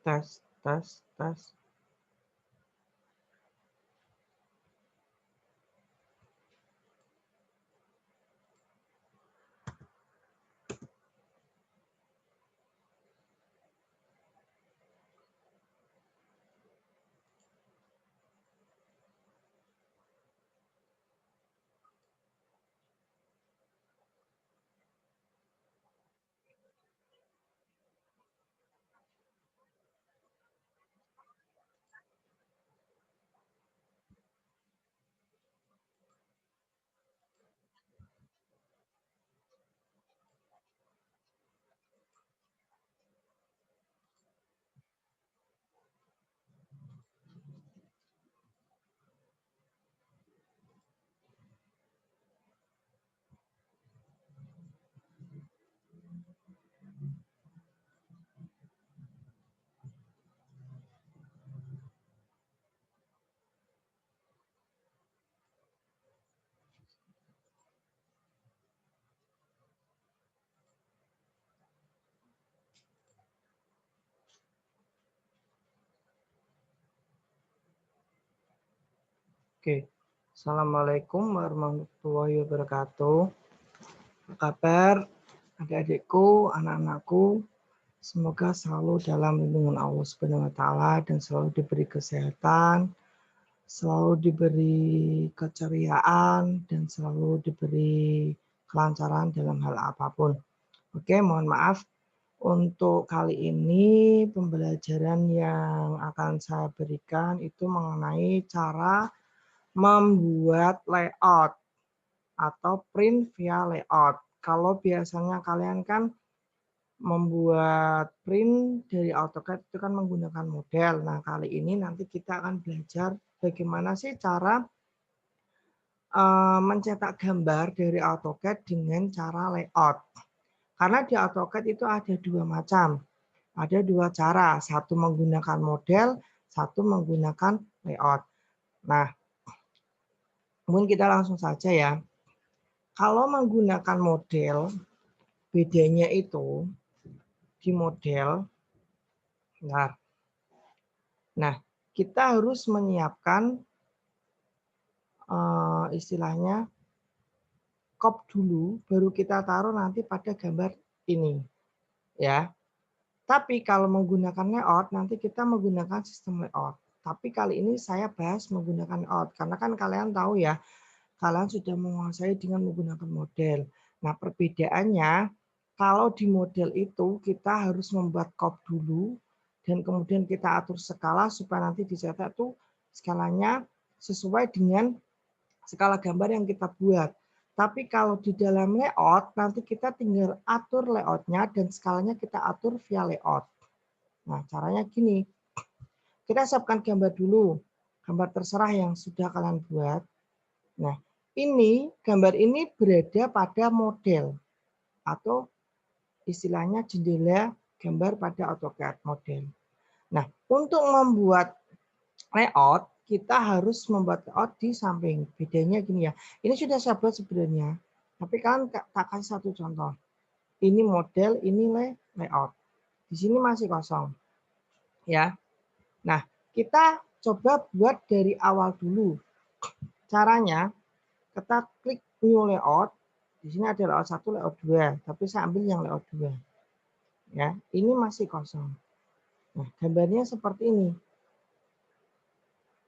Tes, tes, tes. Oke. Assalamualaikum warahmatullahi wabarakatuh. Apa kabar adik-adikku, anak-anakku? Semoga selalu dalam lindungan Allah Subhanahu wa taala dan selalu diberi kesehatan, selalu diberi keceriaan dan selalu diberi kelancaran dalam hal apapun. Oke, mohon maaf untuk kali ini pembelajaran yang akan saya berikan itu mengenai cara membuat layout atau print via layout. Kalau biasanya kalian kan membuat print dari AutoCAD itu kan menggunakan model. Nah, kali ini nanti kita akan belajar bagaimana sih cara mencetak gambar dari AutoCAD dengan cara layout. Karena di AutoCAD itu ada dua macam. Ada dua cara, satu menggunakan model, satu menggunakan layout. Nah, mungkin kita langsung saja ya. Kalau menggunakan model, bedanya itu di model. Nah, kita harus menyiapkan istilahnya crop dulu, baru kita taruh nanti pada gambar ini, ya. Tapi kalau menggunakan layout, nanti kita menggunakan sistem layout. Tapi kali ini saya bahas menggunakan layout, karena kan kalian tahu ya, kalian sudah menguasai dengan menggunakan model. Nah, perbedaannya, kalau di model itu kita harus membuat crop dulu, dan kemudian kita atur skala supaya nanti dicetak tuh skalanya sesuai dengan skala gambar yang kita buat. Tapi kalau di dalam layout, nanti kita tinggal atur layoutnya dan skalanya kita atur via layout. Nah, caranya gini. Kita siapkan gambar dulu. Gambar terserah yang sudah kalian buat. Nah, ini gambar ini berada pada model atau istilahnya jendela gambar pada AutoCAD model. Nah, untuk membuat layout, kita harus membuat layout di samping. Bedanya gini ya. Ini sudah saya buat sebenarnya. Tapi kan tak kasih satu contoh. Ini model, ini layout. Di sini masih kosong. Ya. Nah, kita coba buat dari awal dulu. Caranya, kita klik new layout. Di sini ada layout 1, layout 2. Tapi saya ambil yang layout 2. Ya, ini masih kosong. Nah, gambarnya seperti ini.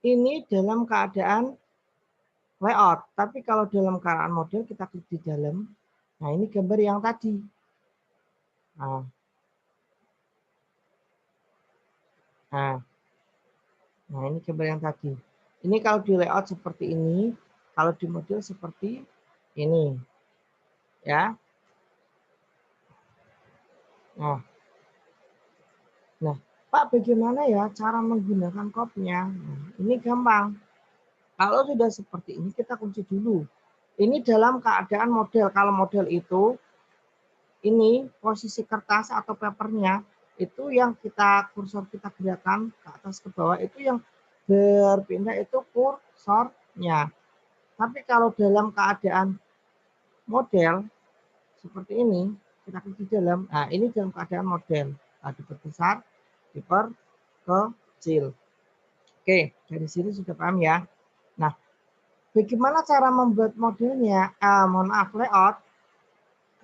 Ini dalam keadaan layout. Tapi kalau dalam keadaan model kita klik di dalam. Nah, ini gambar yang tadi. Nah, ini gambar yang tadi. Ini kalau di layout seperti ini, kalau di model seperti ini. Ya. Nah, Pak, bagaimana ya cara menggunakan cropnya? Nah, ini gampang. Kalau sudah seperti ini, kita kunci dulu. Ini dalam keadaan model. Kalau model itu, ini posisi kertas atau papernya, itu yang kursor kita gerakkan ke atas ke bawah, itu yang berpindah itu kursornya. Tapi kalau dalam keadaan model, seperti ini, kita klik di dalam, nah ini dalam keadaan model. Nah, diperbesar, kecil. Oke, dari sini sudah paham ya. Nah, bagaimana cara membuat modelnya? Mohon maaf, layout.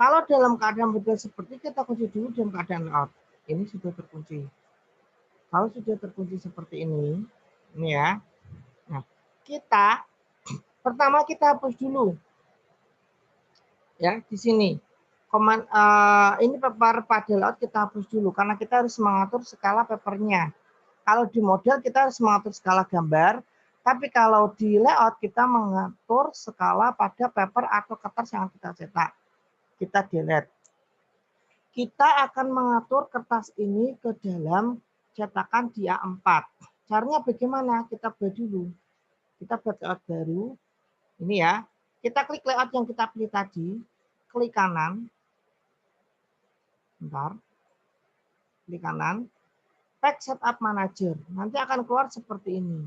Kalau dalam keadaan model seperti kita kunci dulu dalam keadaan layout. Ini sudah terkunci. Kalau sudah terkunci seperti ini ya. Nah, kita pertama kita hapus dulu. Ya, di sini. Ini paper pada layout kita hapus dulu karena kita harus mengatur skala papernya. Kalau di model kita harus mengatur skala gambar, tapi kalau di layout kita mengatur skala pada paper atau kertas yang kita cetak. Kita delete. Kita akan mengatur kertas ini ke dalam cetakan di A4. Caranya bagaimana? Kita buat dulu. Kita buat layout baru. Ini ya. Kita klik layout yang kita pilih tadi. Klik kanan. Bentar. Klik kanan. Pack Setup Manager. Nanti akan keluar seperti ini.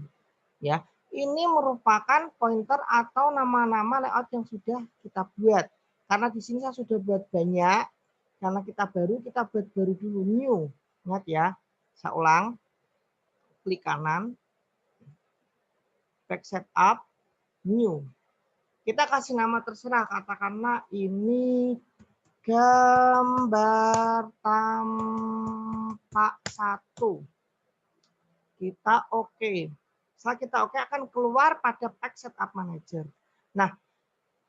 Ya. Ini merupakan pointer atau nama-nama layout yang sudah kita buat. Karena di sini saya sudah buat banyak. Karena kita buat baru dulu. New. Ingat ya. Saya ulang. Klik kanan. Pack Setup. New. Kita kasih nama terserah. Katakanlah ini gambar tampak 1. Kita oke. Setelah kita oke akan keluar pada Pack Setup Manager. Nah,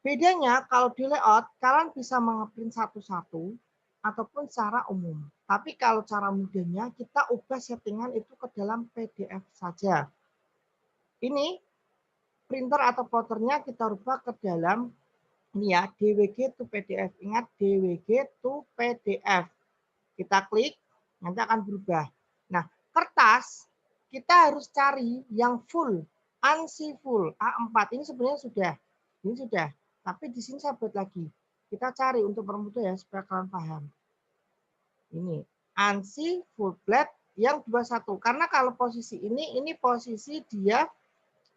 bedanya kalau di layout kalian bisa nge-print satu-satu ataupun secara umum. Tapi kalau cara mudahnya kita ubah settingan itu ke dalam PDF saja. Ini printer atau ploternya kita rubah ke dalam ini ya, DWG to PDF. Ingat DWG to PDF. Kita klik, nanti akan berubah. Nah, kertas kita harus cari yang full, ANSI full, A4. Ini sebenarnya sudah. Ini sudah. Tapi di sini saya buat lagi. Kita cari untuk permudah ya, supaya kalian paham. Ini, ANSI full flat yang 21. Karena kalau posisi ini posisi dia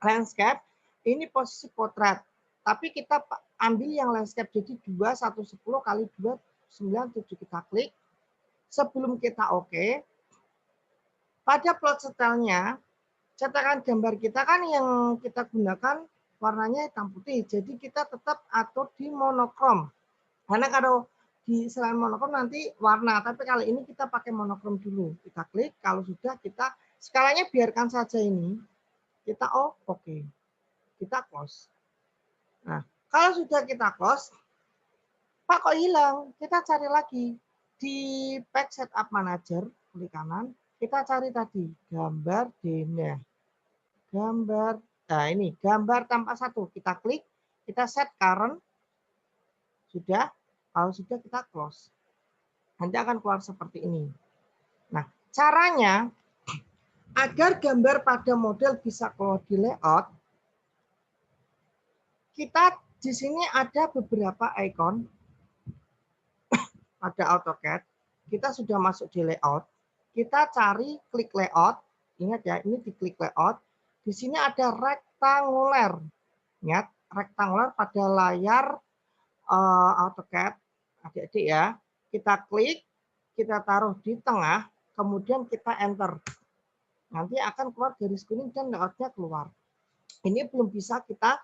landscape, ini posisi potret. Tapi kita ambil yang landscape, jadi 2110 kali 297 kita klik. Sebelum kita oke, pada plot stylenya, cetakan gambar kita kan yang kita gunakan warnanya hitam putih. Jadi kita tetap atur di monokrom. Karena kalau di selain monokrom nanti warna, tapi kali ini kita pakai monokrom dulu. Kita klik, kalau sudah kita skalanya biarkan saja ini. Kita oke. Kita close. Nah, kalau sudah kita close, Pak kok hilang? Kita cari lagi di Pack Setup Manager, klik kanan, kita cari tadi gambar denah. Gambar, nah ini gambar tampak 1. Kita klik, kita set current, sudah. Kalau sudah kita close. Nanti akan keluar seperti ini. Nah, caranya agar gambar pada model bisa keluar di layout, kita di sini ada beberapa icon. Ada AutoCAD, kita sudah masuk di layout, kita cari klik layout, ingat ya, ini di klik layout, di sini ada rektanguler, ingat, rektanguler pada layar AutoCAD, adik-adik ya, kita klik, kita taruh di tengah, kemudian kita enter, nanti akan keluar garis kuning dan layoutnya keluar. Ini belum bisa kita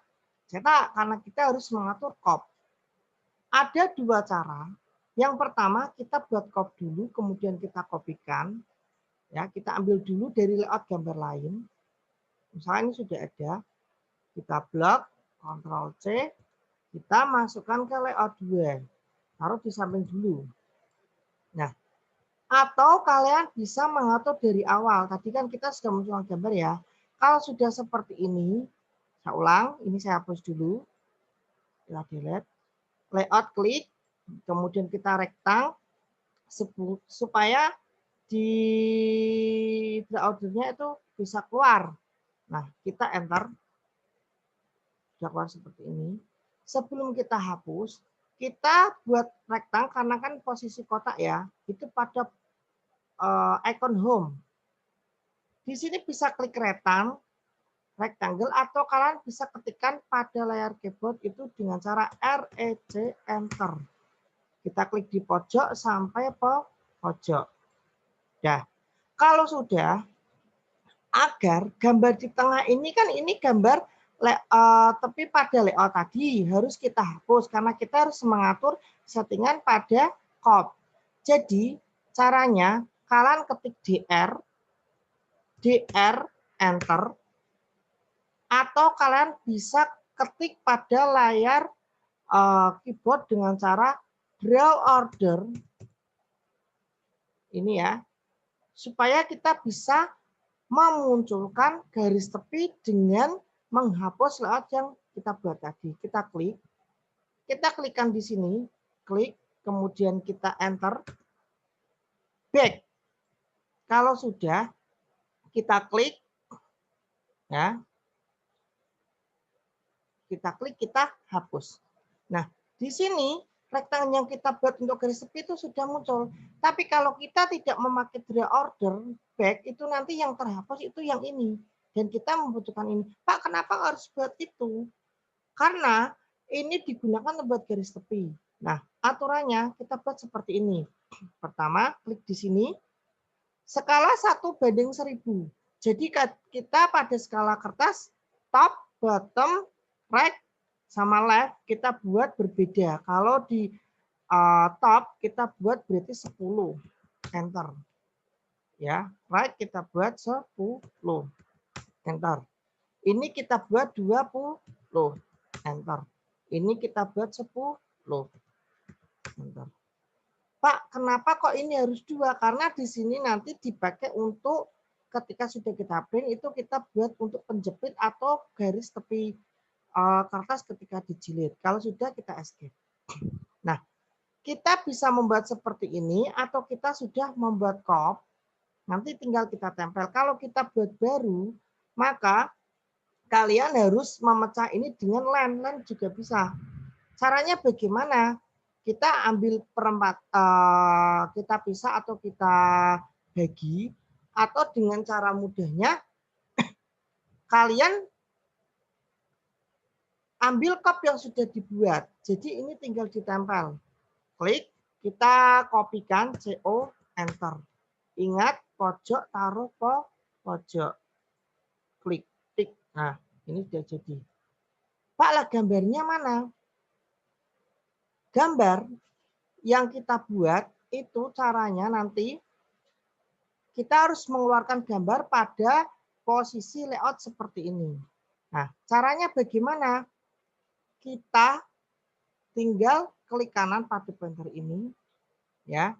cetak, karena kita harus mengatur crop. Ada 2 cara. Yang pertama kita buat crop dulu, kemudian kita kopikan. Ya, kita ambil dulu dari layout gambar lain. Misalnya ini sudah ada. Kita blok, Ctrl C, kita masukkan ke layout 2. Taruh di samping dulu. Nah, atau kalian bisa mengatur dari awal. Tadi kan kita sudah munculkan gambar ya. Kalau sudah seperti ini, saya ulang, ini saya hapus dulu. Kita delete. Layout klik, kemudian kita rektang supaya di ordernya itu bisa keluar. Nah, kita enter. Sudah keluar seperti ini. Sebelum kita hapus, kita buat rektang karena kan posisi kotak ya, itu pada icon home. Di sini bisa klik rectangle atau kalian bisa ketikkan pada layar keyboard itu dengan cara REC enter. Kita klik di pojok sampai ke pojok. Nah, kalau sudah, agar gambar di tengah ini kan ini gambar tapi pada layout tadi harus kita hapus karena kita harus mengatur settingan pada crop. Jadi caranya kalian ketik DR enter atau kalian bisa ketik pada layar keyboard dengan cara draw order ini ya, supaya kita bisa memunculkan garis tepi dengan menghapus layout yang kita buat tadi. Kita klikkan di sini, klik, kemudian kita enter, back. Kalau sudah, kita klik, ya, kita hapus. Nah, di sini rectangle yang kita buat untuk garis tepi itu sudah muncul. Tapi kalau kita tidak memakai draw order back, itu nanti yang terhapus itu yang ini. Dan kita membutuhkan ini. Pak, kenapa harus buat itu? Karena ini digunakan buat garis tepi. Nah, aturannya kita buat seperti ini. Pertama, klik di sini. Skala 1:1000. Jadi kita pada skala kertas top, bottom, right, sama left kita buat berbeda. Kalau di top kita buat berarti 10. Enter. Ya, right kita buat 10. Enter. Ini kita buat 20. Enter. Ini kita buat 10. Enter. Pak, kenapa kok ini harus 2? Karena di sini nanti dipakai untuk ketika sudah kita print itu kita buat untuk penjepit atau garis tepi kertas ketika dijilid. Kalau sudah kita escape. Nah, kita bisa membuat seperti ini atau kita sudah membuat crop. Nanti tinggal kita tempel. Kalau kita buat baru, maka kalian harus memecah ini dengan line juga bisa. Caranya bagaimana? Kita ambil perempat, kita pisah atau kita bagi, atau dengan cara mudahnya kalian ambil cup yang sudah dibuat. Jadi ini tinggal ditempel. Klik, kita kopikan, CO, enter. Ingat, pojok taruh pojok. Klik, tik. Nah, ini sudah jadi. Pak, lah gambarnya mana? Gambar yang kita buat itu caranya nanti kita harus mengeluarkan gambar pada posisi layout seperti ini. Nah, caranya bagaimana? Kita tinggal klik kanan pada pointer ini, ya.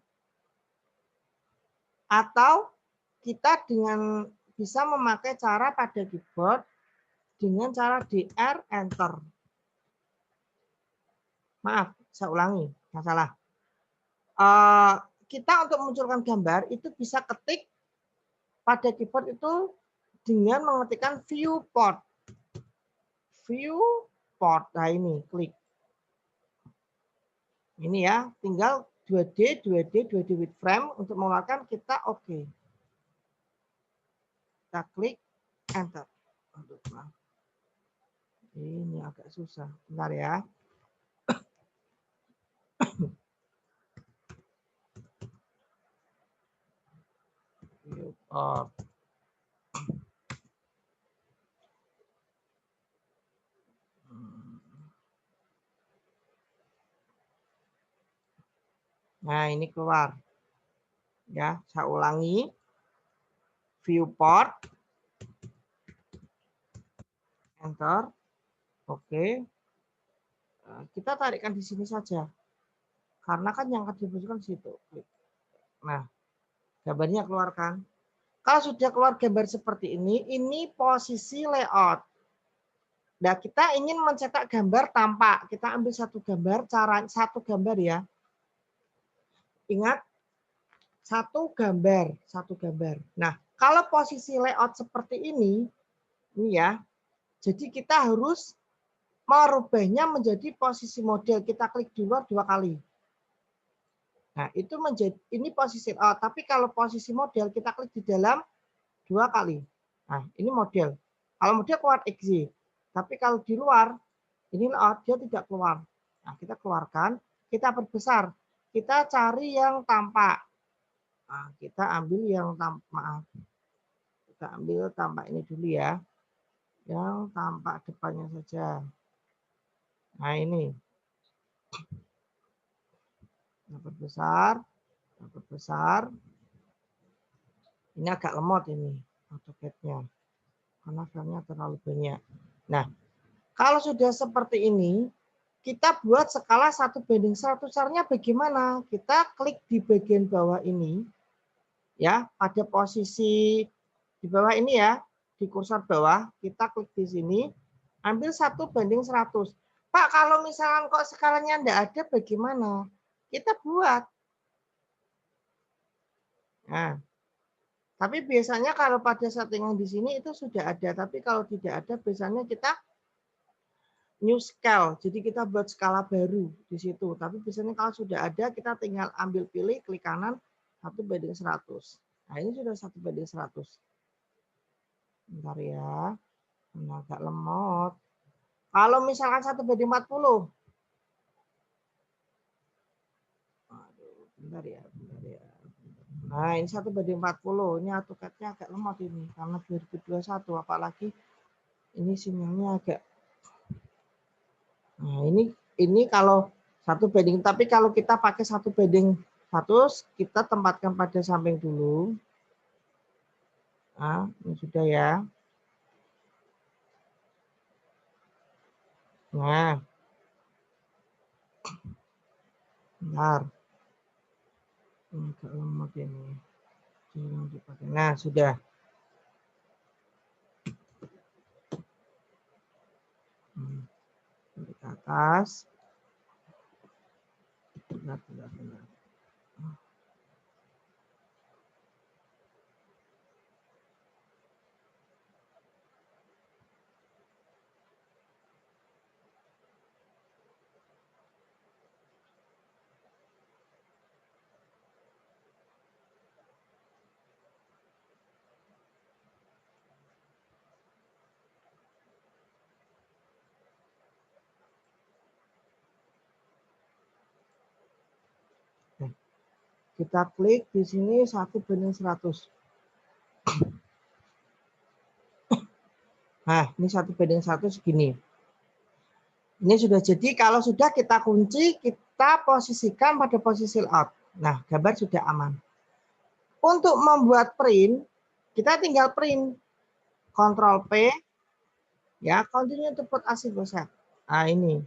Atau kita dengan bisa memakai cara pada keyboard dengan cara DR enter. Maaf, saya ulangi, nggak salah. Kita untuk memunculkan gambar itu bisa ketik pada keyboard itu dengan mengetikkan viewport. Viewport, nah ini klik. Ini ya, tinggal 2D with frame untuk mengeluarkan kita oke. Kita klik enter. Ini agak susah, bentar ya. Nah, ini keluar. Ya, saya ulangi. Viewport. Enter. Oke. Kita tarikkan di sini saja. Karena kan yang akan dibutuhkan di situ. Nah, gambarnya keluarkan. Kalau sudah keluar gambar seperti ini posisi layout. Nah, kita ingin mencetak gambar tampak. Kita ambil satu gambar ya. Ingat, satu gambar. Nah, kalau posisi layout seperti ini ya. Jadi kita harus merubahnya menjadi posisi model. Kita klik di luar 2 kali. Nah, itu menjadi ini posisi tapi kalau posisi model kita klik di dalam 2 kali. Nah, ini model. Kalau model keluar XY. Tapi kalau di luar ini dia tidak keluar. Nah, kita keluarkan, kita perbesar. Kita cari yang tampak. Nah, kita ambil yang tampak. Maaf. Kita Kita ambil tampak ini dulu ya. Yang tampak depannya saja. Nah ini. Dapat besar. Ini agak lemot ini AutoCAD-nya. Karena filenya terlalu banyak. Nah, kalau sudah seperti ini, kita buat skala 1:100. Caranya bagaimana? Kita klik di bagian bawah ini, ya, pada posisi di bawah ini ya, di kursor bawah, kita klik di sini, ambil 1:100. Pak, kalau misalnya kok skalanya enggak ada, bagaimana? Kita buat. Nah, tapi biasanya kalau pada settingan di sini itu sudah ada, tapi kalau tidak ada, biasanya kita new scale. Jadi kita buat skala baru di situ. Tapi biasanya kalau sudah ada, kita tinggal ambil pilih, klik kanan, 1:100. Nah, ini sudah 1:100. Bentar ya. Ini agak lemot. Kalau misalkan 1:40. Aduh, bentar ya. Nah, ini 1:40. Ini AutoCAD-nya agak lemot ini. Karena 2021. Apalagi ini sinyalnya agak. Nah, ini kalau 1:, tapi kalau kita pakai 1:100, kita tempatkan pada samping dulu. Nah, ini sudah ya. Nah, bentar. Ini agak lemot ini. Nah, sudah. Dari ke atas. Benar. Kita klik di sini 1:100. Nah, ini 1:100 segini. Ini sudah jadi. Kalau sudah kita kunci, kita posisikan pada posisi layout. Nah, gambar sudah aman. Untuk membuat print, kita tinggal print. Ctrl P. Ya, continue to put as set. Nah, ini.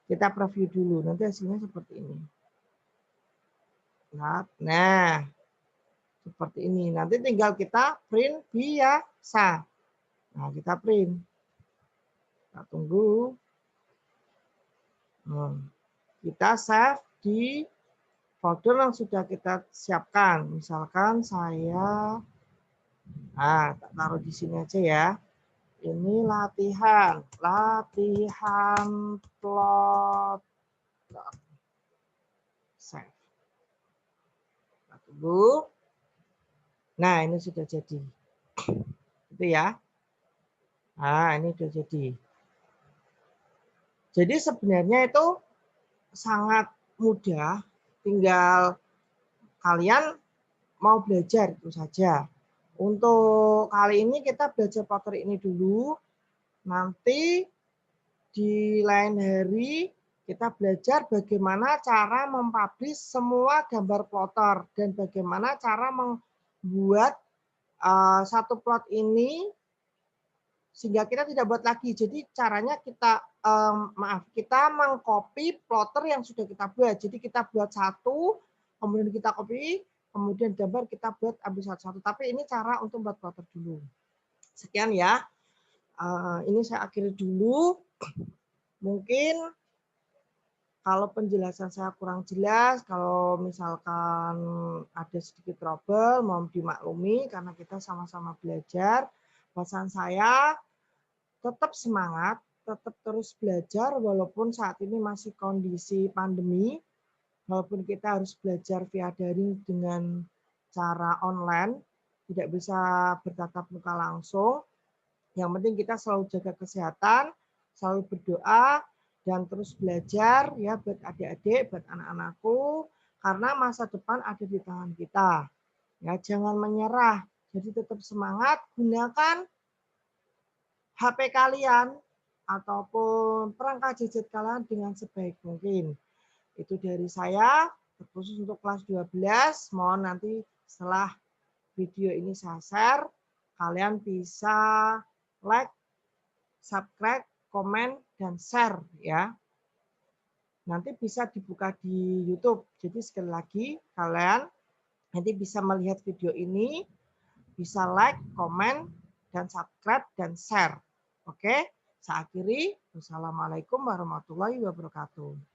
Kita preview dulu. Nanti hasilnya seperti ini. Nah, seperti ini. Nanti tinggal kita print biasa. Nah, kita print. Kita tunggu. Kita save di folder yang sudah kita siapkan. Misalkan saya, taruh di sini aja ya. Ini latihan plot. Save. Kita tunggu. Nah, ini sudah jadi. Itu ya. Nah, ini sudah jadi. Jadi sebenarnya itu sangat mudah. Tinggal kalian mau belajar itu saja. Untuk kali ini kita belajar plotter ini dulu. Nanti di lain hari kita belajar bagaimana cara mempublish semua gambar plotter dan bagaimana cara membuat satu plot ini sehingga kita tidak buat lagi. Jadi caranya kita kita mengcopy plotter yang sudah kita buat. Jadi kita buat satu, kemudian kita copy, kemudian gambar kita buat ambil satu-satu. Tapi ini cara untuk buat plotter dulu. Sekian ya. Ini saya akhiri dulu. Mungkin kalau penjelasan saya kurang jelas, kalau misalkan ada sedikit trouble, mohon dimaklumi karena kita sama-sama belajar. Pesan saya tetap semangat, tetap terus belajar walaupun saat ini masih kondisi pandemi, walaupun kita harus belajar via daring dengan cara online, tidak bisa bertatap muka langsung. Yang penting kita selalu jaga kesehatan, selalu berdoa, dan terus belajar ya buat adik-adik, buat anak-anakku, karena masa depan ada di tangan kita. Ya, jangan menyerah, Jadi tetap semangat, gunakan HP kalian ataupun perangkat gadget kalian dengan sebaik mungkin. Itu dari saya, khusus untuk kelas 12. Mohon nanti setelah video ini saya share, kalian bisa like, subscribe, komen, dan share ya. Nanti bisa dibuka di YouTube. Jadi sekali lagi kalian nanti bisa melihat video ini, bisa like, komen, dan subscribe, dan share. Oke, saya akhiri. Wassalamualaikum warahmatullahi wabarakatuh.